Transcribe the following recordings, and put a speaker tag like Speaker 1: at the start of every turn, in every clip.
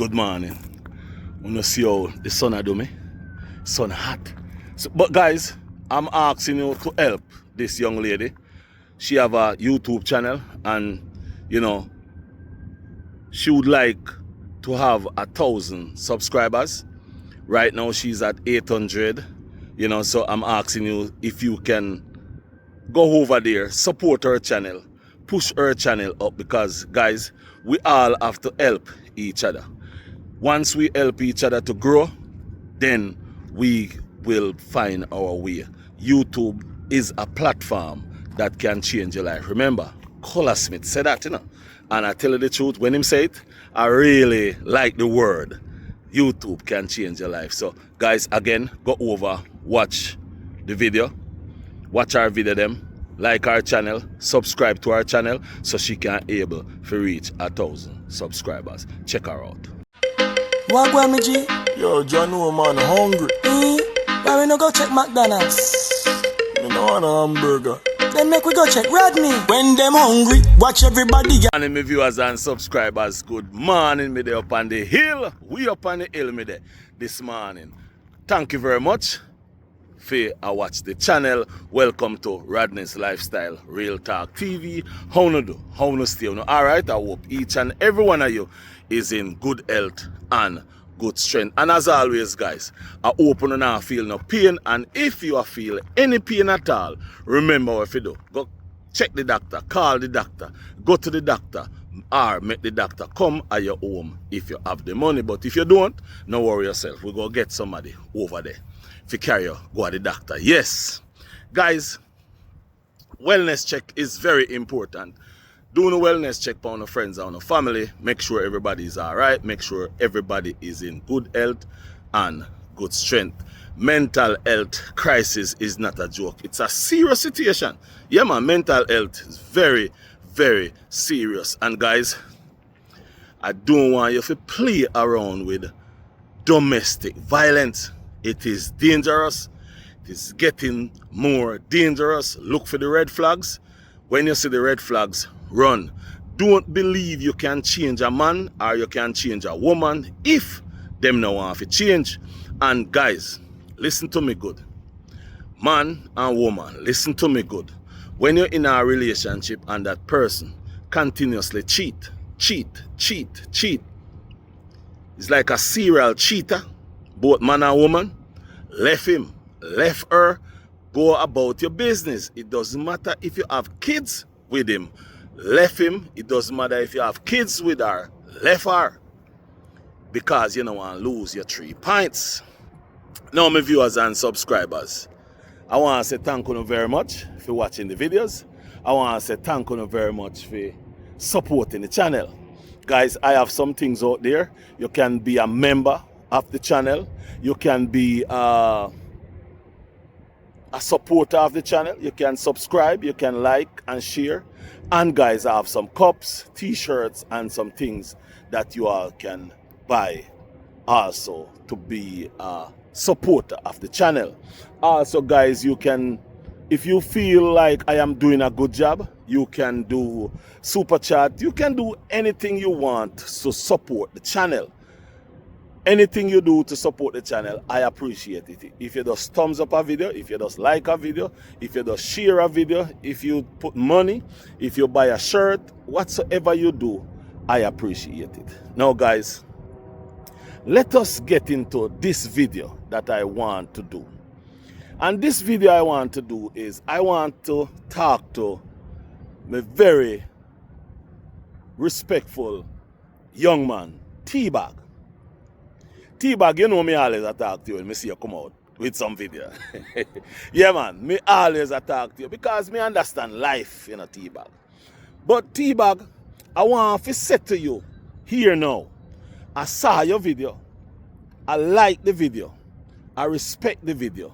Speaker 1: Good morning. Wanna see how the sun a do me? Sun hot. But guys, I'm asking you to help this young lady. She have a YouTube channel and she would like to have 1,000 subscribers. Right now she's at 800. So I'm asking you if you can go over there, support her channel, push her channel up, because guys, we all have to help each other. Once we help each other to grow, then we will find our way. YouTube is a platform that can change your life. Remember, Collar Smith said that, and I tell you the truth, when him say it, I really like the word. YouTube can change your life. So guys, again, go over, watch the video, watch our video them, like our channel, subscribe to our channel so she can able to reach 1,000 subscribers. Check her out.
Speaker 2: What go me G?
Speaker 3: Yo, John, no man, hungry.
Speaker 2: Why we no go check McDonald's?
Speaker 3: Me no want a hamburger.
Speaker 2: Then make we go check Rodney. When them hungry, watch everybody.
Speaker 1: Good morning, my viewers and subscribers. Good morning, me there up on the hill. We up on the hill, me there this morning. Thank you very much for watch the channel. Welcome to Rodney's Lifestyle Real Talk TV. How no do? How no stay? Alright, I hope each and every one of you is in good health and good strength. And as always, guys, I hope you don't feel no pain. And if you feel any pain at all, remember what you do. Go check the doctor, call the doctor, go to the doctor, or make the doctor come at your home if you have the money. But if you don't, no worry yourself. We're going to get somebody over there. If you carry you, go to the doctor. Yes, guys, wellness check is very important. Doing a wellness check on our friends and our family. Make sure everybody is all right. Make sure everybody is in good health and good strength. Mental health crisis is not a joke. It's a serious situation. Yeah, man, mental health is very, very serious. And guys, I don't want you to play around with domestic violence. It is dangerous. It is getting more dangerous. Look for the red flags. When you see the red flags, run. Don't believe you can change a man or you can change a woman if them no want to change. And guys, listen to me good. Man and woman, listen to me good. When you're in a relationship and that person continuously cheat, it's like a serial cheater, both man and woman. Left him, left her, go about your business. It doesn't matter if you have kids with him. Left him. It doesn't matter if you have kids with her. Left her. Because you don't want to lose your 3 pints. Now, my viewers and subscribers, I want to say thank you very much for watching the videos. I want to say thank you very much for supporting the channel. Guys, I have some things out there. You can be a member of the channel. You can be a supporter of the channel. You can subscribe, you can like and share. And guys, I have some cups, t-shirts, and some things that you all can buy also to be a supporter of the channel. Also guys, you can, if you feel like I am doing a good job, you can do super chat. You can do anything you want to support the channel. Anything you do to support the channel, I appreciate it. If you just thumbs up a video, if you just like a video, if you just share a video, if you put money, if you buy a shirt, whatsoever you do, I appreciate it. Now guys, let us get into this video that I want to do. And this video I want to do is I want to talk to a very respectful young man, Teabag. Teabag, you know me always talk to you when me see you come out with some video. Yeah, man, me always talk to you because me understand life, Teabag. But Teabag, I want to say to you here now, I saw your video, I like the video, I respect the video,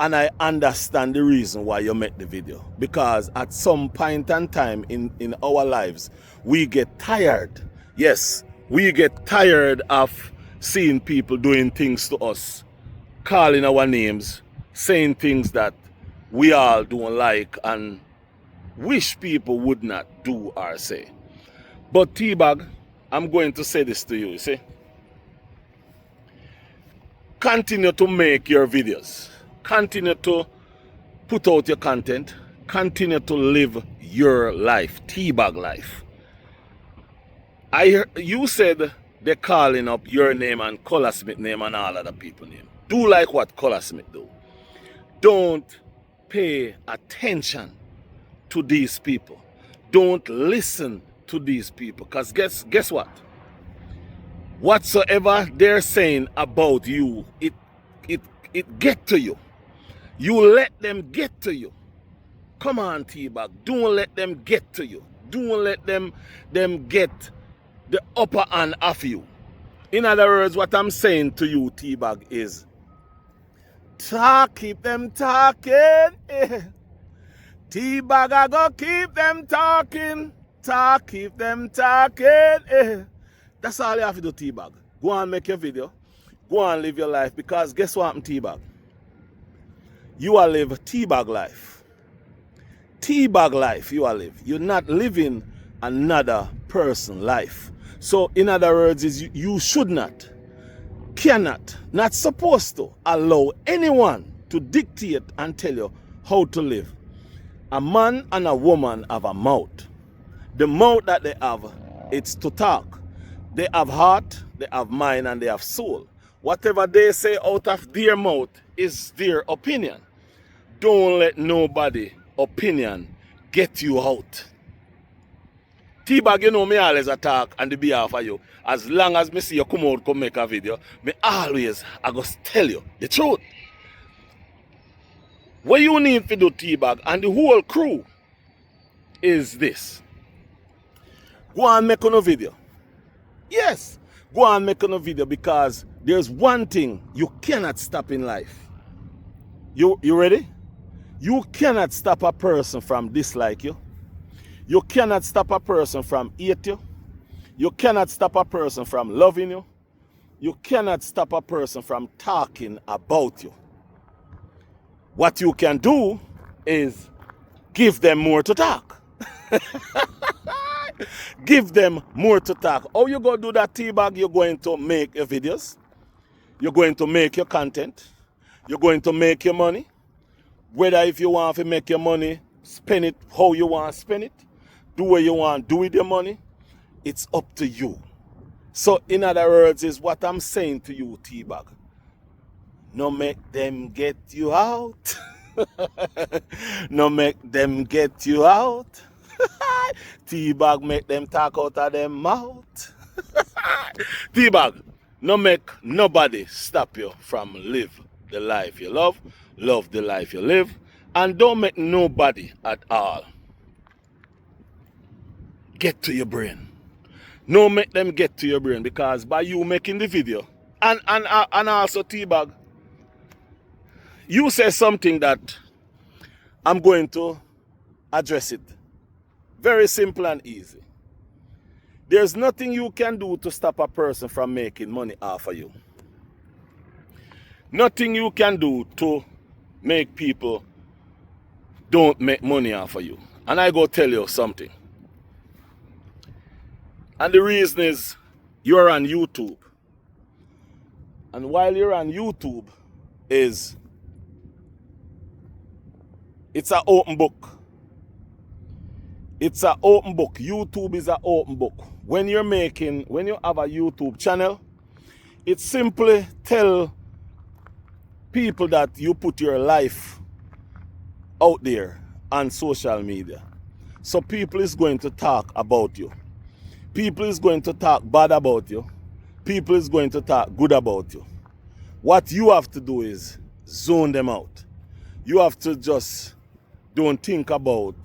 Speaker 1: and I understand the reason why you make the video. Because at some point in time in our lives, we get tired. Yes, we get tired of seeing people doing things to us, calling our names, saying things that we all don't like and wish people would not do or say. But Teabag, I'm going to say this to you, see? continue to make your videos. Continue to put out your content. Continue to live your life, Teabag life. You said they're calling up your name and Color Smith name and all other people name. Do like what Color Smith do. Don't pay attention to these people. Don't listen to these people. Because guess what? Whatsoever they're saying about you, it get to you. You let them get to you. Come on, Teabag. Don't let them get to you. Don't let them get the upper hand of you. In other words, what I'm saying to you, Teabag, is keep them talking. Teabag, I go keep them talking. Keep them talking. That's all you have to do, Teabag. Go and make your video. Go and live your life. Because guess what happened, Teabag? You are live Teabag life. Teabag life you are live. You're not living another person's life. So in other words, is you should not, cannot, not supposed to allow anyone to dictate and tell you how to live. A man and a woman have a mouth. The mouth that they have, it's to talk. They have heart, they have mind, and they have soul. Whatever they say out of their mouth is their opinion. Don't let nobody opinion get you out. Teabag, you know me always attack on the behalf of you. As long as me see you come out, come make a video, me always I go tell you the truth. What you need to do, Teabag, and the whole crew is this. Go and make a video. Yes, go and make a video, because there's one thing you cannot stop in life. You ready? You cannot stop a person from dislike you. You cannot stop a person from hate you. You cannot stop a person from loving you. You cannot stop a person from talking about you. What you can do is give them more to talk. Give them more to talk. How you going to do that, Teabag? You're going to make your videos. You're going to make your content. You're going to make your money. Whether if you want to make your money, spend it how you want to spend it. Do what you want to do with your money. It's up to you. So in other words is what I'm saying to you, Teabag. No make them get you out. No make them get you out. Teabag make them talk out of their mouth. Teabag, no make nobody stop you from live the life you love the life you live, and don't make nobody at all get to your brain. No make them get to your brain, because by you making the video, and also Teabag, you say something that I'm going to address it. Very simple and easy. There's nothing you can do to stop a person from making money off of you. Nothing you can do to make people don't make money off of you. And I go tell you something. And the reason is you're on YouTube. And while you're on YouTube it's an open book. It's an open book. YouTube is an open book. When you have a YouTube channel, it simply tell people that you put your life out there on social media. So people is going to talk about you. People is going to talk bad about you. People is going to talk good about you. What you have to do is zone them out. You have to just don't think about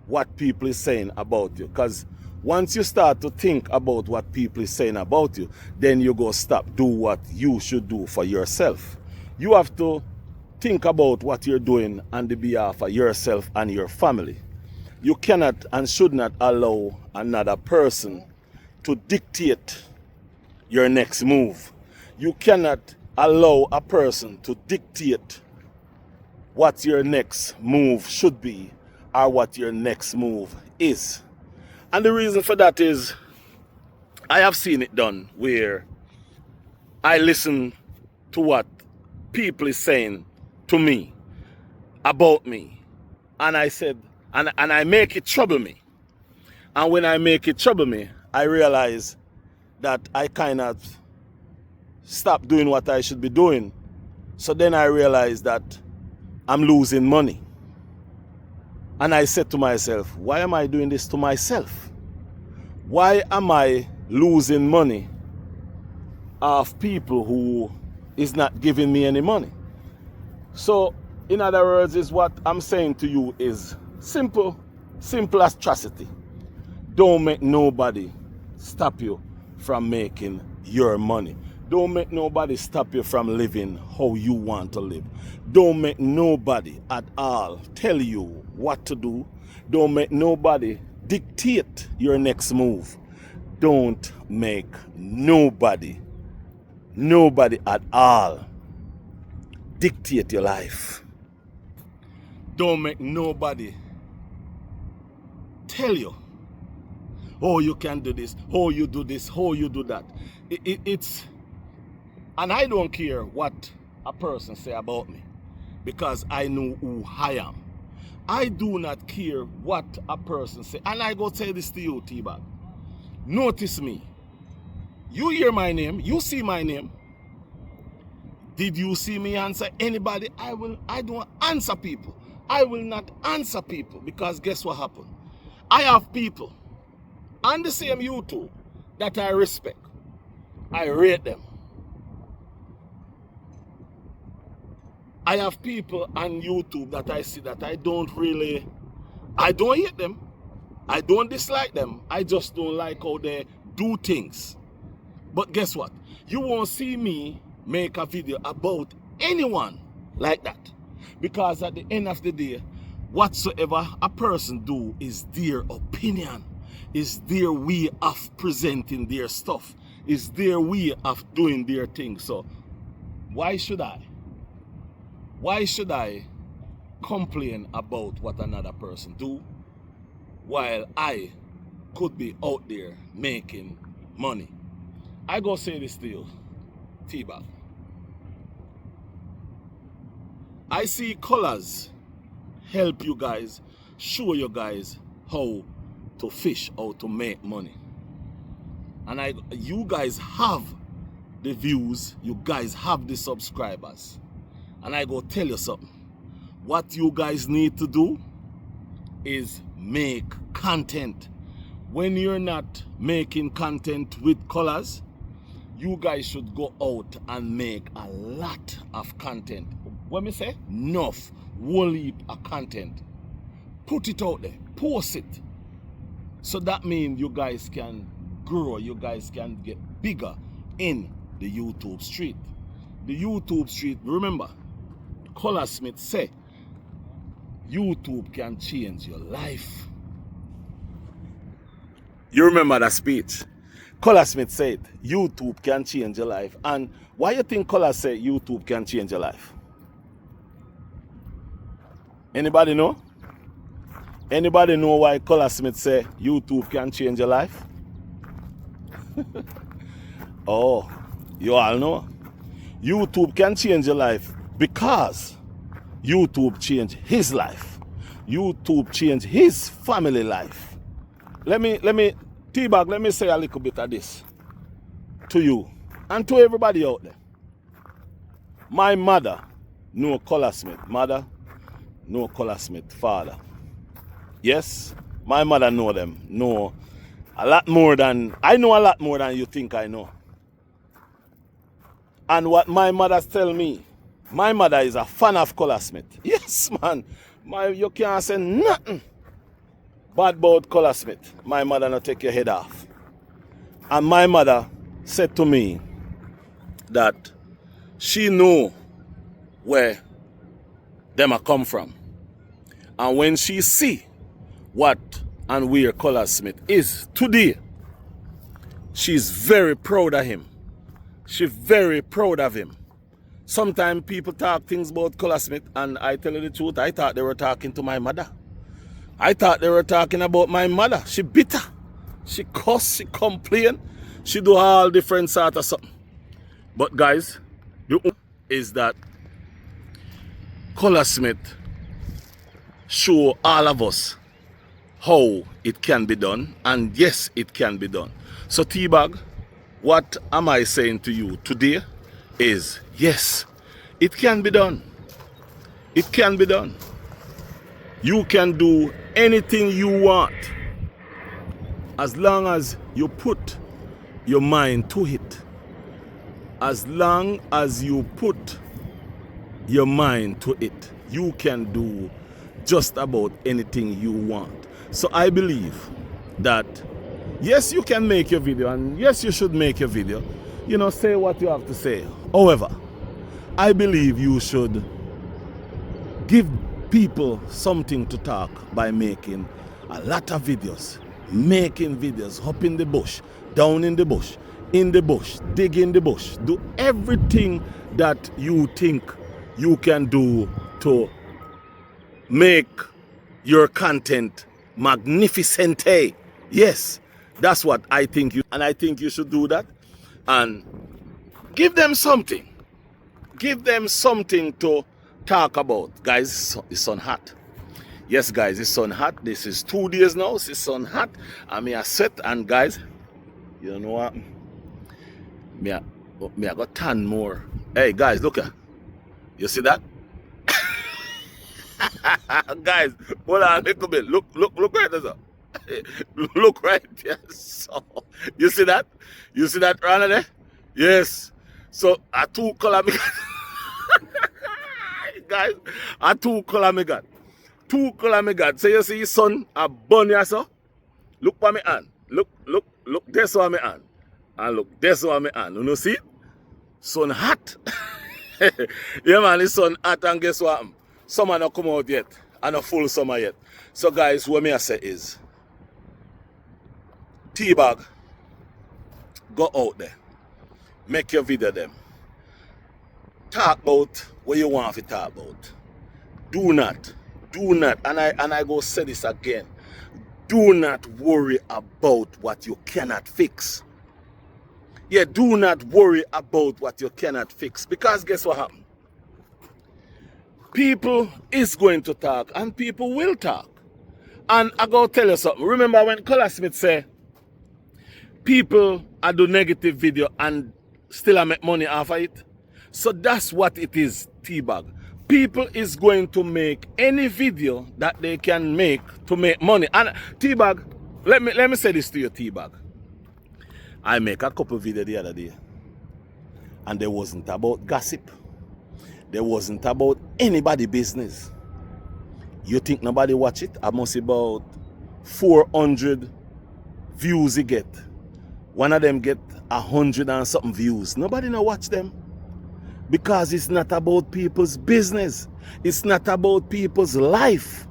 Speaker 1: what people is saying about you. Because once you start to think about what people is saying about you, then you go stop do what you should do for yourself. You have to think about what you're doing on the behalf of yourself and your family. You cannot and should not allow another person to dictate your next move. You cannot allow a person to dictate what your next move should be or what your next move is. And the reason for that is I have seen it done where I listen to what people is saying to me about me. And I said, and I make it trouble me. And when I make it trouble me, I realize that I kind of stop doing what I should be doing. So then I realized that I'm losing money. And I said to myself, why am I doing this to myself? Why am I losing money of people who is not giving me any money? So, in other words, is what I'm saying to you is simple atrocity. Don't make nobody stop you from making your money. Don't make nobody stop you from living how you want to live. Don't make nobody at all tell you what to do. Don't make nobody dictate your next move. Don't make nobody at all dictate your life. Don't make nobody tell you, oh, you can do this, oh, you do this, oh, you do that. It's, and I don't care what a person say about me, because I know who I am. I do not care what a person say. And I go say this to you, Teabag. Notice me. You hear my name, you see my name. Did you see me answer anybody? I don't answer people. I will not answer people, because guess what happened? I have people on the same YouTube that I respect. I rate them. I have people on YouTube that I see that I don't hate them. I don't dislike them. I just don't like how they do things. But guess what? You won't see me make a video about anyone like that. Because at the end of the day, whatsoever a person do is their opinion, is their way of presenting their stuff, is their way of doing their thing. So why should I complain about what another person do while I could be out there making money? I go say this to you, Teabag. I see colors help you guys, show you guys how to fish, how to make money. And you guys have the views, you guys have the subscribers. And I go tell you something. What you guys need to do is make content. When you're not making content with colors, you guys should go out and make a lot of content. When me say enough, whole heap of content. Put it out there, post it. So that means you guys can grow, you guys can get bigger in the YouTube street. The YouTube street, remember, Color Smith say, YouTube can change your life. You remember that speech? Color Smith said, YouTube can change your life. And why you think Color said YouTube can change your life? Anybody know? Anybody know why Color Smith say YouTube can change your life? Oh, you all know? YouTube can change your life because YouTube changed his life. YouTube changed his family life. Let me, Teabag, let me say a little bit of this to you and to everybody out there. My mother know Color Smith. Mother know Color Smith. Father. Yes, my mother know them. Know a lot more than, I know a lot more than you think I know. And what my mother tell me, my mother is a fan of Color Smith. Yes, man. You can't say nothing bad about Color Smith. My mother not take your head off. And my mother said to me that she know where them a come from. And when she see what and where Color Smith is today, she's very proud of him. She's very proud of him. Sometimes people talk things about Color Smith, and I tell you the truth, I thought they were talking to my mother. I thought they were talking about my mother. She bitter. She cuss, she complain. She do all different sort of something. But guys, Is that Color Smith show all of us how it can be done, and yes, it can be done. So Teabag, what am I saying to you today is yes, it can be done. It can be done. You can do anything you want as long as you put your mind to it. As long as you put your mind to it, you can do just about anything you want. So I believe that yes, you can make your video, and yes, you should make your video. You know, say what you have to say. However, I believe you should give people something to talk by making a lot of videos. Making videos up in the bush, down in the bush, dig in the bush. Do everything that you think you can do to make your content magnificent. Yes, that's what I think you, and I think you should do that. And give them something. Give them something to talk about. Guys, it's sun hot. Yes, guys, it's sun hot. This is 2 days now. It's sun hot. I mean, I sweat, and guys, you know what? Me I got tan more. Hey, guys, look at. You see that? Guys, hold on a little bit. Look right there. Look right there. So, you see that? You see that runner there? Yes. So, a 2 color me got. Guys, a 2 color me got. 2 color me got. So, you see his son a bunny so? Look for me hand. Look. This one me hand. And look, this one me hand. You know see? Sun hot. Yeah, man, it's sun hot, and guess what? Summer not come out yet. And a full summer yet. So guys, what me I say is, Teabag, go out there. Make your video them. Talk about what you want to talk about. Do not, and I go say this again. Do not worry about what you cannot fix. Yeah, do not worry about what you cannot fix. Because guess what happened? People is going to talk, and people will talk. And I go tell you something. Remember when Color Smith say, people I do negative video and still I make money off of it? So that's what it is, Teabag. People is going to make any video that they can make to make money. And Teabag, let me say this to you, Teabag. I make a couple videos the other day, and they wasn't about gossip. They wasn't about anybody business. You think nobody watch it? I must about 400 views he get. One of them get 100 and something views. Nobody no watch them. Because it's not about people's business. It's not about people's life.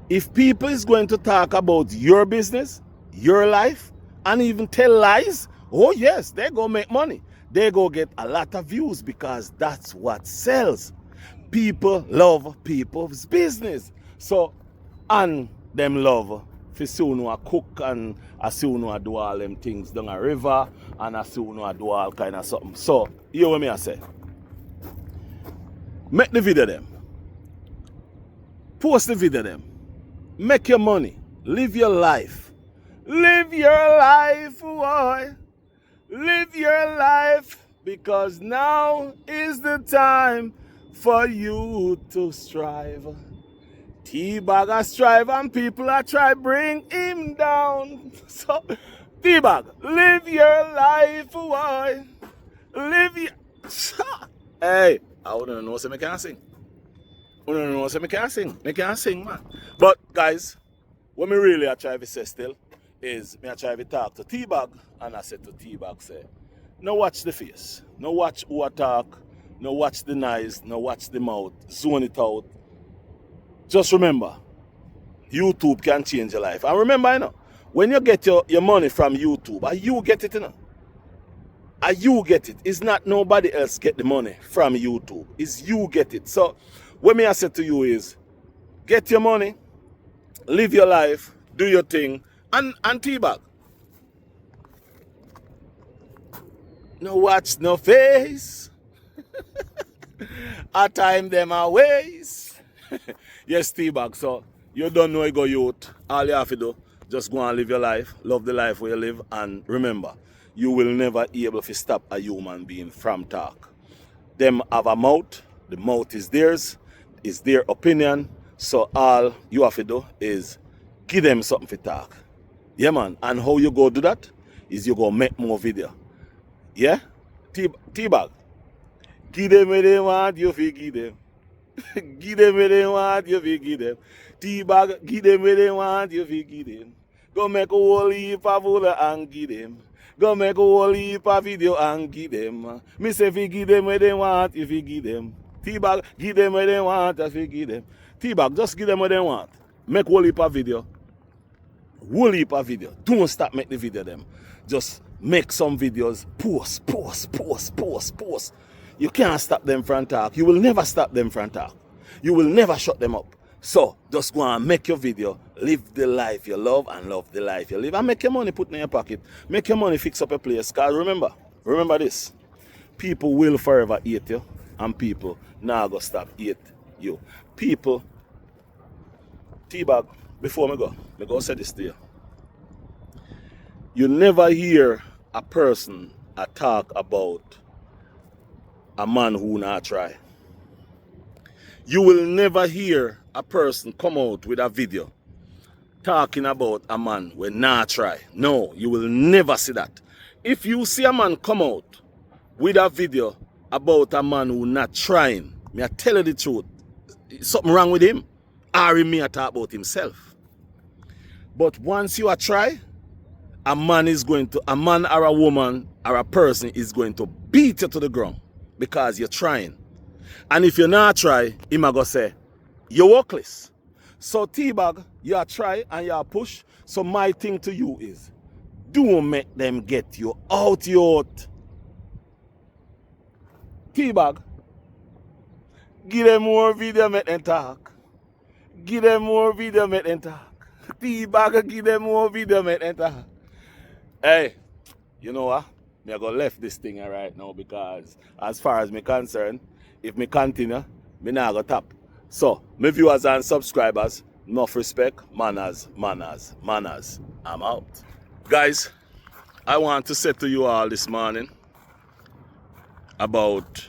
Speaker 1: If people is going to talk about your business, your life, and even tell lies, oh yes, they go make money. They go get a lot of views because that's what sells. People love people's business. So, and them love for soon I cook, and I soon I do all them things down a river, and I soon I do all kind of something. So, hear what me I say. Make the video them. Post the video them. Make your money. Live your life. Live your life, boy. Live your life, because now is the time for you to strive. Teabag a strive, and people a try bring him down. So, Teabag, live your life, boy. Live your... Hey, I wouldn't know so I can't sing. I wouldn't know so I can't sing. I can't sing, man. But, guys, what me really I try to say still is me I try to talk to Teabag, and I said to Teabag, say, no watch the face, no watch who I talk, no watch the eyes, no watch the mouth, zone it out. Just remember, YouTube can change your life. And remember, you know, when you get your money from YouTube, you get it, you know. You get it. It's not nobody else get the money from YouTube. It's you get it. So what me I say to you is, get your money, live your life, do your thing, and Teabag. No watch no face. A time them a ways. Yes, Teabag. So you don't know you go youth. All you have to do, just go and live your life. Love the life where you live. And remember, you will never be able to stop a human being from talk. Them have a mouth. The mouth is theirs. It's their opinion. So all you have to do is give them something to talk. Yeah, man. And how you go do that is you go make more video. Yeah? Teabag. Give them what they want, you fi give them. Give them what they want, you fi give them. Teabag, give them what they want, you fi give them. Go make a whole heap of video and give them. Go make a whole heap of video and give them. Me say fi give them what they want, you fi give them. Teabag, give them what they want, you fi give them. Teabag, just give them what they want. Make a whole heap of video. Whole heap of video. Don't stop make the video them. Just make some videos. Post. You can't stop them from talk. You will never stop them from talk. You will never shut them up. So just go and make your video. Live the life you love and love the life you live. And make your money put in your pocket. Make your money fix up a place. Because remember this. People will forever hate you. And people now go stop hate you. People, Teabag, before me go say this to you. You never hear a person talk about a man who not try. You will never hear a person come out with a video talking about a man who not try. No, you will never see that. If you see a man come out with a video about a man who not trying, me I tell you the truth, something wrong with him. Or he may talk about himself. But once you are try, a man or a woman or a person is going to beat you to the ground because you're trying. And if you're not try, he might go say, you're workless. So Teabag, you are try and you are push. So my thing to you is, don't make them get you out. Teabag, give them more video, make them talk. Give them more video, make them talk. Teabag, give them more video, make them talk. Hey, you know what? Me go left this thing right now because as far as me concerned, if me continue, me not go tap. So, my viewers and subscribers, enough respect, manners. I'm out. Guys, I want to say to you all this morning about